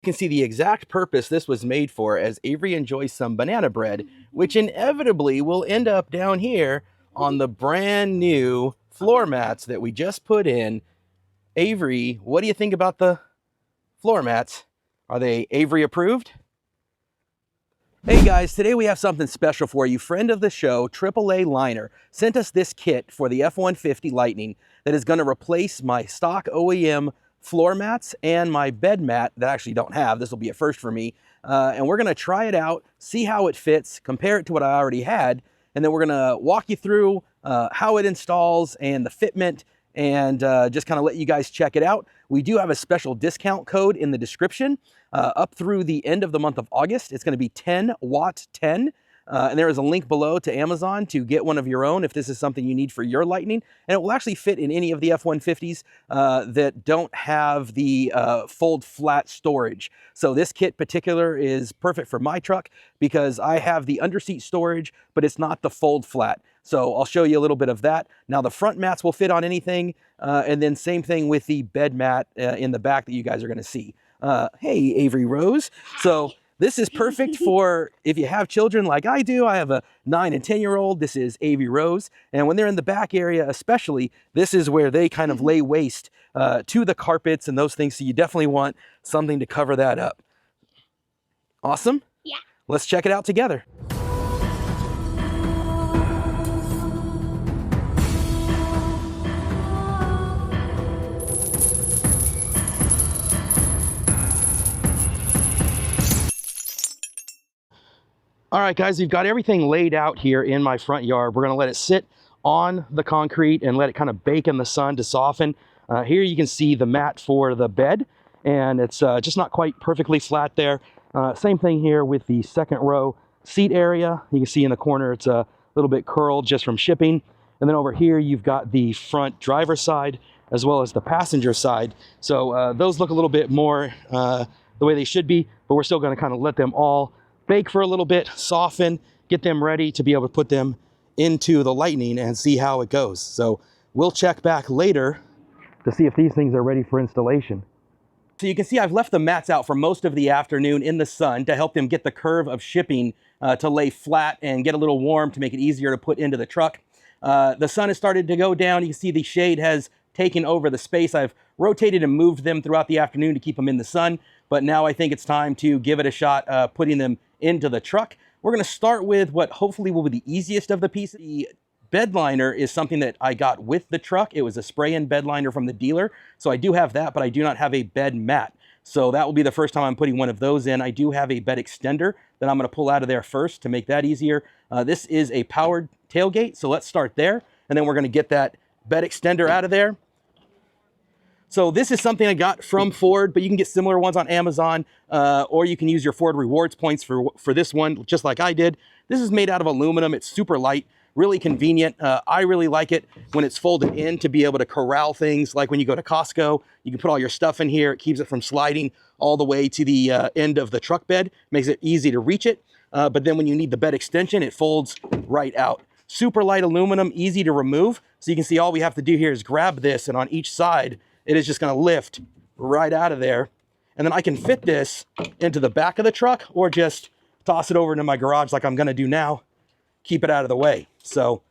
You can see the exact purpose this was made for, as Avery enjoys some banana bread, which inevitably will end up down here on the brand new floor mats that we just put in. Avery, what do you think about the floor mats? Are they Avery approved? Hey guys, today we have something special for you. Friend of the show, AAA Liner, sent us this kit for the F150 Lightning that is going to replace my stock OEM floor mats and my bed mat that I actually don't have. This will be a first for me. And we're going to try it out, see how it fits, compare it to what I already had, and then we're going to walk you through how it installs and the fitment, and just kind of let you guys check it out. We do have a special discount code in the description up through the end of the month of August. It's going to be 10 watt 10. And there is a link below to Amazon to get one of your own if this is something you need for your Lightning. And it will actually fit in any of the F-150s that don't have the fold flat storage. So this kit particular is perfect for my truck because I have the underseat storage, but it's not the fold flat. So I'll show you a little bit of that. Now the front mats will fit on anything. And then same thing with the bed mat in the back that you guys are going to see. Hey, Avery Rose. So this is perfect for if you have children like I do. I have a 9 and 10-year-old. This is Avery Rose. And when they're in the back area especially, this is where they kind of lay waste to the carpets and those things. So you definitely want something to cover that up. Awesome? Yeah. Let's check it out together. All right, guys, we've got everything laid out here in my front yard. We're going to let it sit on the concrete and let it kind of bake in the sun to soften. Here you can see the mat for the bed, and it's just not quite perfectly flat there. Same thing here with the second row seat area. You can see in the corner it's a little bit curled just from shipping. And then over here you've got the front driver's side as well as the passenger side. So those look a little bit more the way they should be, but we're still going to kind of let them all bake for a little bit, soften, get them ready to be able to put them into the Lightning and see how it goes. So we'll check back later to see if these things are ready for installation. So you can see I've left the mats out for most of the afternoon in the sun to help them get the curve of shipping to lay flat and get a little warm to make it easier to put into the truck. The sun has started to go down. You can see the shade has taken over the space. I've rotated and moved them throughout the afternoon to keep them in the sun, but now I think it's time to give it a shot putting them into the truck. We're going to start with what hopefully will be the easiest of the pieces. The bed liner is something that I got with the truck. It was a spray-in bed liner from the dealer. So I do have that, but I do not have a bed mat. So that will be the first time I'm putting one of those in. I do have a bed extender that I'm going to pull out of there first to make that easier. This is a powered tailgate, so let's start there. And then we're going to get that bed extender out of there. So this is something I got from Ford, but you can get similar ones on Amazon, or you can use your Ford rewards points for this one, just like I did. This is made out of aluminum. It's super light, really convenient. I really like it when it's folded in to be able to corral things, like when you go to Costco. You can put all your stuff in here. It keeps it from sliding all the way to the end of the truck bed. Makes it easy to reach it. But then when you need the bed extension, it folds right out. Super light aluminum, easy to remove. So you can see all we have to do here is grab this, and on each side, it is just going to lift right out of there. And then I can fit this into the back of the truck or just toss it over into my garage like I'm going to do now. Keep it out of the way. So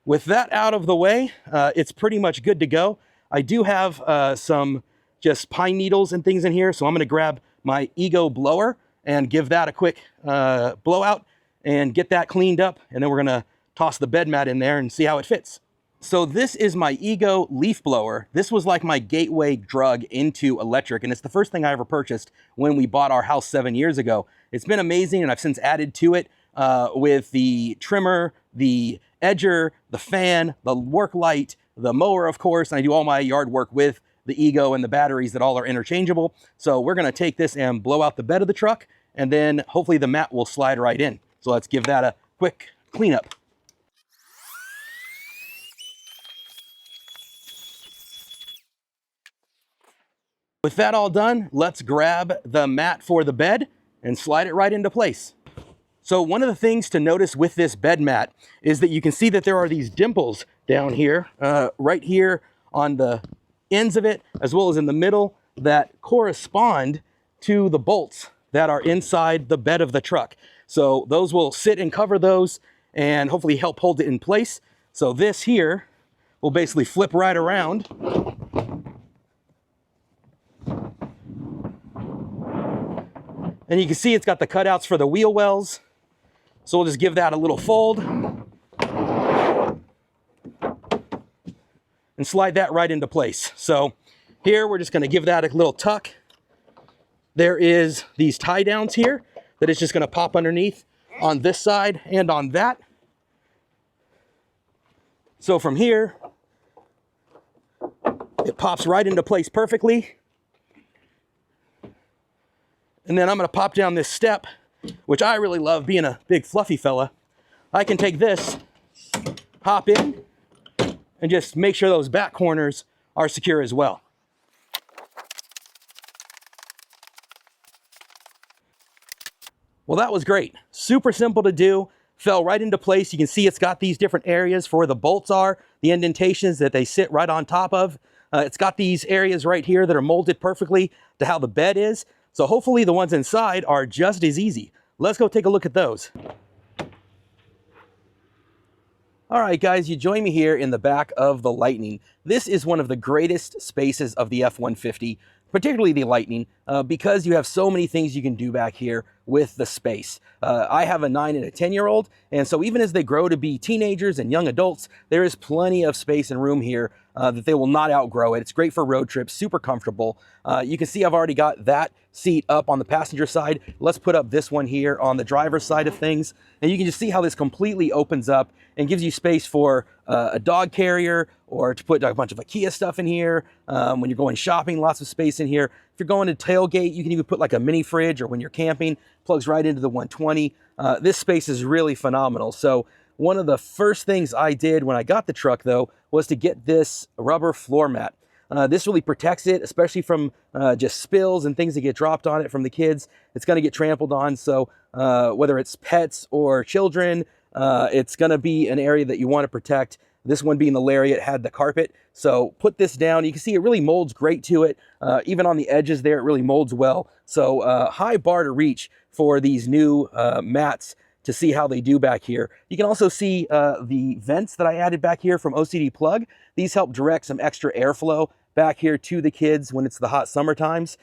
with that out of the way, it's pretty much good to go. I do have some just pine needles and things in here. So I'm going to grab my Ego blower and give that a quick blowout and get that cleaned up. And then we're going to toss the bed mat in there and see how it fits. So this is my Ego leaf blower. This was like my gateway drug into electric, and it's the first thing I ever purchased when we bought our house 7 years ago. It's been amazing, and I've since added to it with the trimmer, the edger, the fan, the work light, the mower, of course, and I do all my yard work with the Ego and the batteries that all are interchangeable. So we're gonna take this and blow out the bed of the truck, and then hopefully the mat will slide right in. So let's give that a quick cleanup. With that all done, let's grab the mat for the bed and slide it right into place. So one of the things to notice with this bed mat is that you can see that there are these dimples down here, right here on the ends of it, as well as in the middle, that correspond to the bolts that are inside the bed of the truck. So those will sit and cover those and hopefully help hold it in place. So this here will basically flip right around. And you can see it's got the cutouts for the wheel wells. So we'll just give that a little fold and slide that right into place. So here we're just going to give that a little tuck. There is these tie downs here that is just going to pop underneath on this side and on that. So from here, it pops right into place perfectly. And then I'm going to pop down this step, which I really love being a big fluffy fella. I can take this, hop in, and just make sure those back corners are secure as well. Well, that was great. Super simple to do. Fell right into place. You can see it's got these different areas for where the bolts are, the indentations that they sit right on top of. It's got these areas right here that are molded perfectly to how the bed is. So hopefully the ones inside are just as easy. Let's go take a look at those. All right, guys, you join me here in the back of the Lightning. This is one of the greatest spaces of the F-150, particularly the Lightning, because you have so many things you can do back here with the space. I have a 9 and a 10-year-old, and so even as they grow to be teenagers and young adults, there is plenty of space and room here that they will not outgrow it. It's great for road trips, super comfortable. You can see I've already got that seat up on the passenger side. Let's put up this one here on the driver's side of things, and you can just see how this completely opens up and gives you space for a dog carrier, or to put a bunch of IKEA stuff in here. When you're going shopping, lots of space in here. If you're going to tailgate, you can even put like a mini fridge, or when you're camping, plugs right into the 120. This space is really phenomenal. So one of the first things I did when I got the truck, though, was to get this rubber floor mat. This really protects it, especially from just spills and things that get dropped on it from the kids. It's going to get trampled on. So whether it's pets or children, it's going to be an area that you want to protect. This one being the lariat had the carpet. So put this down. You can see it really molds great to it. Even on the edges there, it really molds well. So high bar to reach for these new mats to see how they do back here. You can also see the vents that I added back here from OCD Plug. These help direct some extra airflow back here to the kids when it's the hot summer times.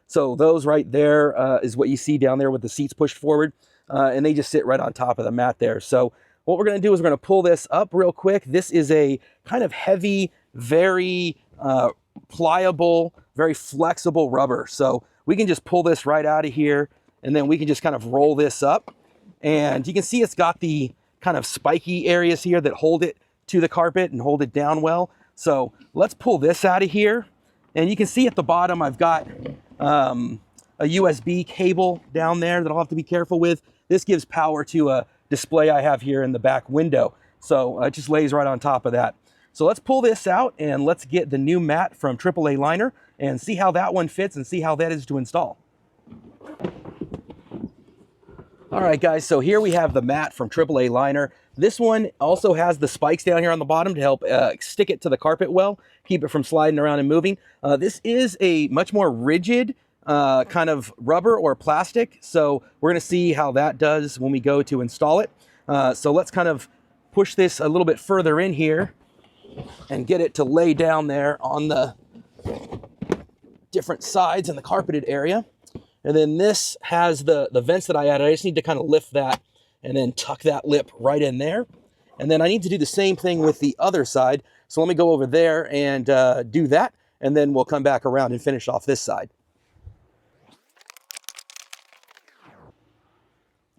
So those right there is what you see down there with the seats pushed forward. And they just sit right on top of the mat there. So what we're going to do is we're going to pull this up real quick. This is a kind of heavy, very pliable, very flexible rubber. So we can just pull this right out of here, and then we can just kind of roll this up. And you can see it's got the kind of spiky areas here that hold it to the carpet and hold it down well. So let's pull this out of here. And you can see at the bottom, I've got a USB cable down there that I'll have to be careful with. This gives power to a display I have here in the back window. So it just lays right on top of that. So let's pull this out and let's get the new mat from AAA Liner and see how that one fits and see how that is to install. All right, guys, so here we have the mat from AAA Liner. This one also has the spikes down here on the bottom to help stick it to the carpet well, keep it from sliding around and moving. This is a much more rigid kind of rubber or plastic, so we're going to see how that does when we go to install it. So let's kind of push this a little bit further in here and get it to lay down there on the different sides in the carpeted area. And then this has the vents that I added. I just need to kind of lift that and then tuck that lip right in there. And then I need to do the same thing with the other side. So let me go over there and do that, and then we'll come back around and finish off this side.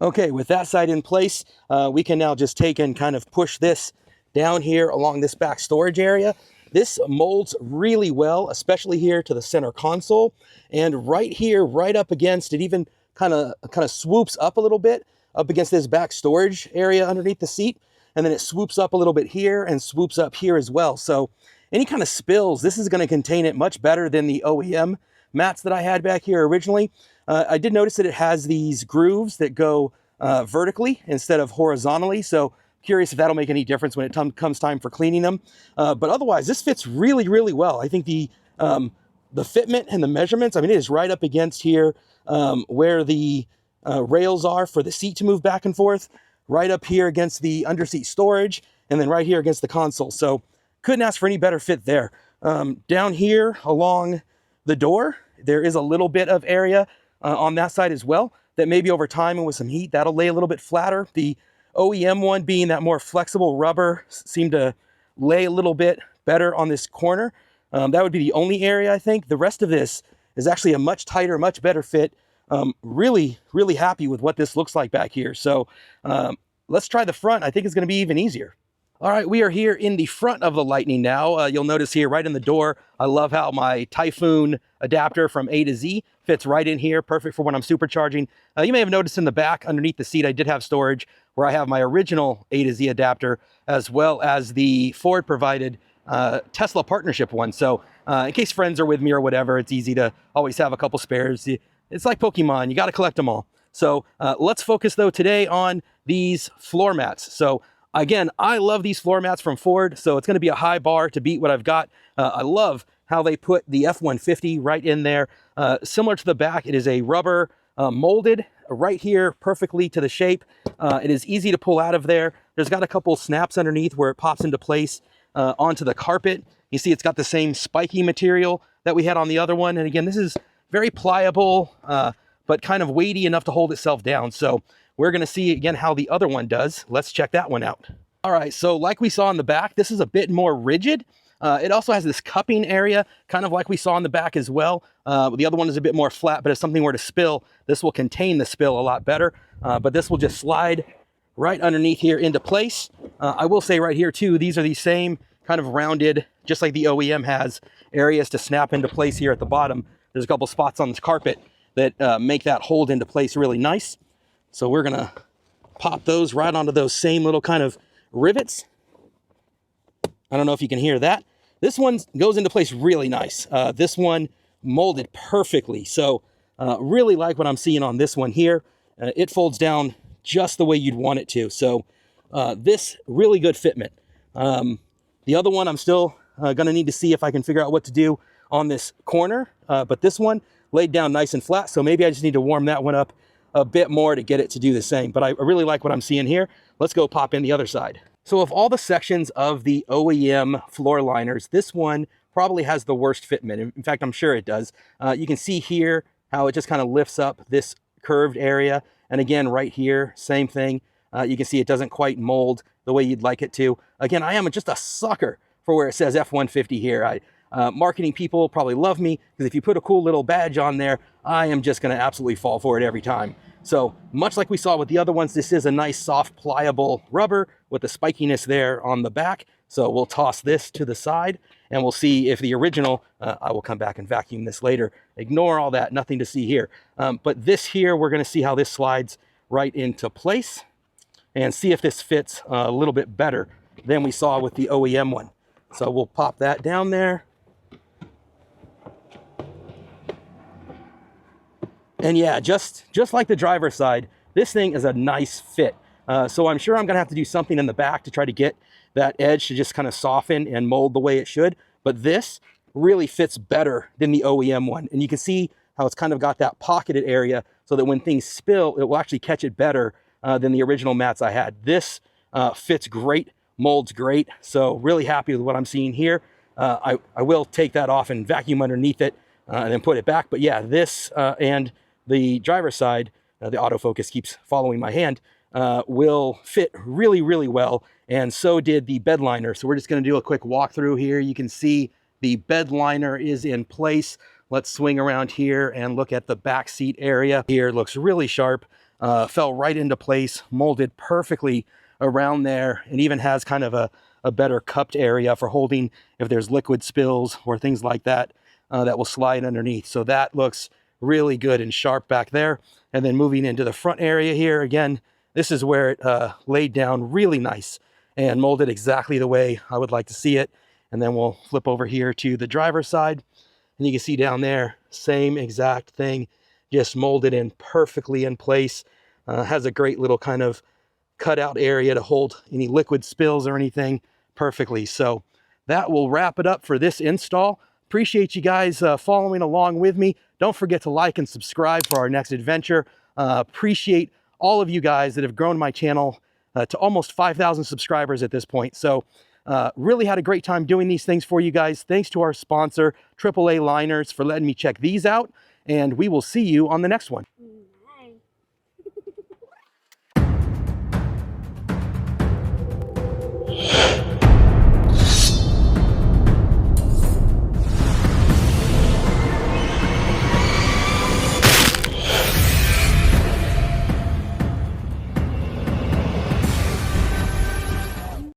Okay, with that side in place, we can now just take and kind of push this down here along this back storage area. This molds really well, especially here to the center console, and right here, right up against it, even kind of swoops up a little bit up against this back storage area underneath the seat, and then it swoops up a little bit here and swoops up here as well. So any kind of spills, this is going to contain it much better than the OEM mats that I had back here originally. I did notice that it has these grooves that go vertically instead of horizontally, so curious if that'll make any difference when it comes time for cleaning them. But otherwise, this fits really, really well. I think the the fitment and the measurements, I mean, it is right up against here where the rails are for the seat to move back and forth, right up here against the underseat storage, and then right here against the console. So couldn't ask for any better fit there. Down here along the door, there is a little bit of area on that side as well that maybe over time and with some heat, that'll lay a little bit flatter. The OEM one, being that more flexible rubber, seemed to lay a little bit better on this corner. That would be the only area, I think. The rest of this is actually a much tighter, much better fit. Really, really happy with what this looks like back here. So let's try the front. I think it's going to be even easier. All right, we are here in the front of the Lightning now. You'll notice here right in the door, I love how my Typhoon adapter from A to Z fits right in here, perfect for when I'm supercharging. You may have noticed in the back underneath the seat, I did have storage where I have my original A to Z adapter as well as the Ford provided Tesla partnership one. So in case friends are with me or whatever, it's easy to always have a couple spares. It's like Pokemon, you got to collect them all. So let's focus though today on these floor mats. So again, I love these floor mats from Ford, so it's going to be a high bar to beat what I've got. I love how they put the F-150 right in there. Similar to the back, it is a rubber molded right here perfectly to the shape. It is easy to pull out of there. There's got a couple snaps underneath where it pops into place onto the carpet. You see it's got the same spiky material that we had on the other one. And again, this is very pliable, but kind of weighty enough to hold itself down. So we're going to see again how the other one does. Let's check that one out. All right, so like we saw in the back, this is a bit more rigid. It also has this cupping area, kind of like we saw in the back as well. The other one is a bit more flat, but if something were to spill, this will contain the spill a lot better. But this will just slide right underneath here into place. I will say right here too, these are the same kind of rounded, just like the OEM has, areas to snap into place here at the bottom. There's a couple spots on this carpet that make that hold into place really nice. So we're gonna pop those right onto those same little kind of rivets. I don't know if you can hear that. This one goes into place really nice. This one molded perfectly. So really like what I'm seeing on this one here. It folds down just the way you'd want it to. So this really good fitment. The other one I'm still gonna need to see if I can figure out what to do on this corner. But this one laid down nice and flat. So maybe I just need to warm that one up a bit more to get it to do the same. But I really like what I'm seeing here. Let's go pop in the other side. So of all the sections of the OEM floor liners, this one probably has the worst fitment. In fact, I'm sure it does. You can see here how it just kind of lifts up this curved area. And again, right here, same thing. You can see it doesn't quite mold the way you'd like it to. Again, I am just a sucker for where it says F-150 here. Marketing people probably love me because if you put a cool little badge on there, I am just going to absolutely fall for it every time. So much like we saw with the other ones, this is a nice soft pliable rubber with the spikiness there on the back. So we'll toss this to the side and we'll see if the original, I will come back and vacuum this later. Ignore all that, nothing to see here. But this here, we're going to see how this slides right into place and see if this fits a little bit better than we saw with the OEM one. So we'll pop that down there. And yeah, just like the driver's side, this thing is a nice fit. So I'm sure I'm gonna have to do something in the back to try to get that edge to just kind of soften and mold the way it should. But this really fits better than the OEM one. And you can see how it's kind of got that pocketed area so that when things spill, it will actually catch it better than the original mats I had. This fits great, molds great. So really happy with what I'm seeing here. I will take that off and vacuum underneath it and then put it back. But yeah, this and the driver's side, the autofocus keeps following my hand, will fit really, really well. And so did the bed liner. So we're just going to do a quick walkthrough here. You can see the bed liner is in place. Let's swing around here and look at the back seat area. Here looks really sharp, fell right into place, molded perfectly around there, and even has kind of a better cupped area for holding if there's liquid spills or things like that, that will slide underneath. So that looks really good and sharp back there. And then moving into the front area here, again, this is where it laid down really nice and molded exactly the way I would like to see it. And then we'll flip over here to the driver's side. And you can see down there, same exact thing, just molded in perfectly in place. Has a great little kind of cutout area to hold any liquid spills or anything perfectly. So that will wrap it up for this install. Appreciate you guys following along with me. Don't forget to like and subscribe for our next adventure. Appreciate all of you guys that have grown my channel to almost 5,000 subscribers at this point. So really had a great time doing these things for you guys. Thanks to our sponsor, AAA Liners, for letting me check these out. And we will see you on the next one. Bye.